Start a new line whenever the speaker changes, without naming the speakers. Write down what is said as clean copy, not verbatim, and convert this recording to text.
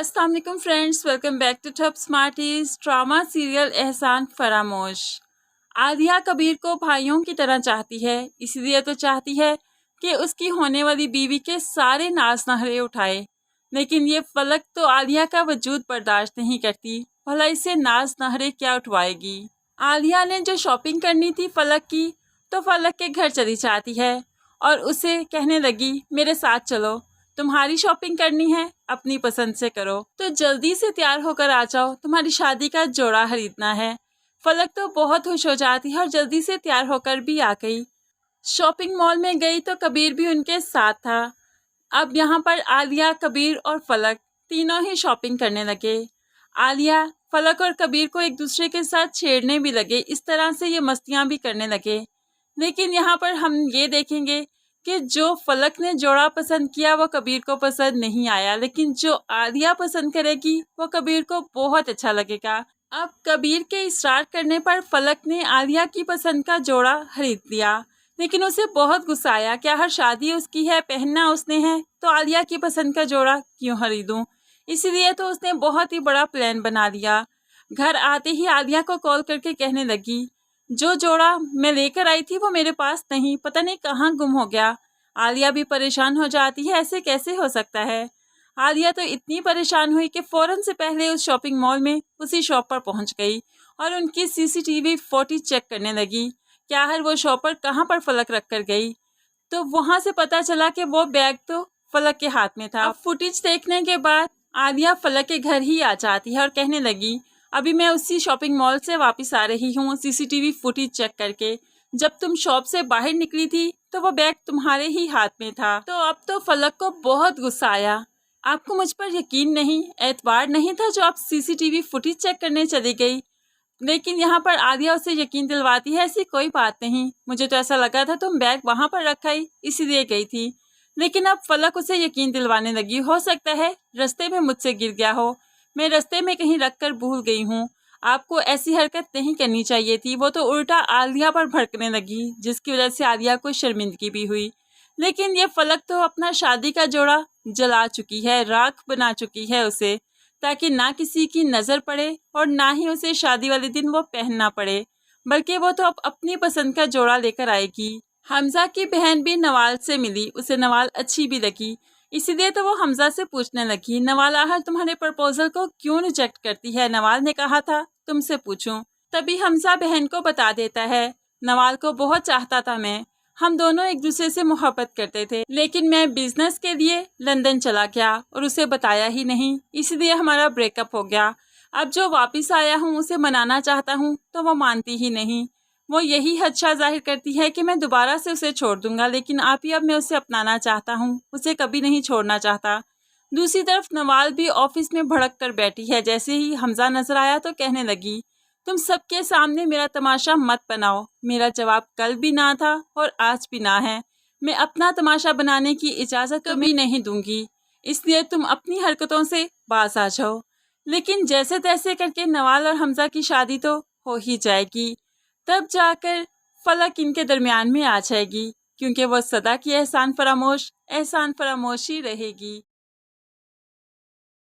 अस्सलाम वालेकुम friends, welcome back to Top Smarties. Drama serial Ehsan Faramosh. Alia Kabir को भाइयों की तरह चाहती है, इसलिए तो चाहती है कि उसकी होने वाली बीवी के सारे नाज नखरे उठाए। लेकिन ये फलक तो आलिया का वजूद बर्दाश्त नहीं करती। भला इससे नाज नखरे क्या उठवाएगी। आलिया ने जो शॉपिंग करनी थी फलक की, तो फलक के घर चली जाती है और उसे कहने लगी, मेरे साथ चलो, तुम्हारी शॉपिंग करनी है, अपनी पसंद से करो, तो जल्दी से तैयार होकर आ जाओ, तुम्हारी शादी का जोड़ा खरीदना है। फलक तो बहुत खुश हो जाती है और जल्दी से तैयार होकर भी आ गई। शॉपिंग मॉल में गई तो कबीर भी उनके साथ था। अब यहाँ पर आलिया, कबीर और फलक तीनों ही शॉपिंग करने लगे। आलिया, फलक और कबीर को एक दूसरे के साथ छेड़ने भी लगे, इस तरह से ये मस्तियाँ भी करने लगे। लेकिन यहाँ पर हम ये देखेंगे कि जो फलक ने जोड़ा पसंद किया वो कबीर को पसंद नहीं आया, लेकिन जो आलिया पसंद करेगी वो कबीर को बहुत अच्छा लगेगा। अब कबीर के इसरार करने पर फलक ने आलिया की पसंद का जोड़ा खरीद लिया, लेकिन उसे बहुत गुस्सा आया। क्या हर शादी उसकी है, पहनना उसने है, तो आलिया की पसंद का जोड़ा क्यों खरीदूं। इसीलिए तो उसने बहुत ही बड़ा प्लान बना लिया। घर आते ही आलिया को कॉल करके कहने लगी, जो जोड़ा मैं लेकर आई थी वो मेरे पास नहीं, पता नहीं कहाँ गुम हो गया। आलिया भी परेशान हो जाती है, ऐसे कैसे हो सकता है। आलिया तो इतनी परेशान हुई कि फ़ौरन से पहले उस शॉपिंग मॉल में उसी शॉप पर पहुंच गई और उनकी सीसीटीवी फुटेज चेक करने लगी। क्या हर वो शॉपर कहाँ पर फलक रख कर गई, तो वहाँ से पता चला कि वो बैग तो फलक के हाथ में था। अब फुटेज देखने के बाद आलिया फलक के घर ही आ जाती है और कहने लगी, अभी मैं उसी शॉपिंग मॉल से वापस आ रही हूँ सीसीटीवी फुटेज चेक करके। जब तुम शॉप से बाहर निकली थी तो वो बैग तुम्हारे ही हाथ में था। तो अब तो फलक को बहुत गुस्सा आया। आपको मुझ पर यकीन नहीं, एतबार नहीं था जो आप सीसीटीवी फुटेज चेक करने चली गई। लेकिन यहाँ पर आलिया उसे यकीन दिलवाती है, ऐसी कोई बात नहीं, मुझे तो ऐसा लगा था तुम बैग वहाँ पर रखा ही इसीलिए गई थी। लेकिन अब फलक उसे यकीन दिलवाने लगी, हो सकता है रास्ते में मुझसे गिर गया हो, मैं रास्ते में कहीं रख कर भूल गई हूँ, आपको ऐसी हरकत नहीं करनी चाहिए थी। वो तो उल्टा आलिया पर भड़कने लगी, जिसकी वजह से आलिया को शर्मिंदगी भी हुई। लेकिन ये फलक तो अपना शादी का जोड़ा जला चुकी है, राख बना चुकी है उसे, ताकि ना किसी की नज़र पड़े और ना ही उसे शादी वाले दिन वो पहनना पड़े, बल्कि वो तो अब अपनी पसंद का जोड़ा लेकर आएगी। हमजा की बहन भी नवाल से मिली, उसे नवाल अच्छी भी लगी, इसीलिए तो वो हमजा से पूछने लगी, नवाल आखिर तुम्हारे प्रपोजल को क्यों रिजेक्ट करती है। नवाल ने कहा था तुमसे पूछूं। तभी हमजा बहन को बता देता है, नवाल को बहुत चाहता था मैं, हम दोनों एक दूसरे से मोहब्बत करते थे, लेकिन मैं बिजनेस के लिए लंदन चला गया और उसे बताया ही नहीं, इसलिए हमारा ब्रेकअप हो गया। अब जो वापस आया हूँ उसे मनाना चाहता हूँ तो वो मानती ही नहीं। वो यही हदशा जाहिर करती है कि मैं दोबारा से उसे छोड़ दूंगा, लेकिन आप ही अब मैं उसे अपनाना चाहता हूँ, उसे कभी नहीं छोड़ना चाहता। दूसरी तरफ नवाल भी ऑफिस में भड़क कर बैठी है। जैसे ही हमजा नजर आया तो कहने लगी, तुम सबके सामने मेरा तमाशा मत बनाओ, मेरा जवाब कल भी ना था और आज भी ना है, मैं अपना तमाशा बनाने की इजाज़त कभी नहीं दूंगी, इसलिए तुम अपनी हरकतों से बाज आ जाओ। लेकिन जैसे तैसे करके नवाल और हमजा की शादी तो हो ही जाएगी, तब जाकर फलक इनके दरमियान में आ जाएगी, क्योंकि वो सदा की एहसान फरामोश ही रहेगी।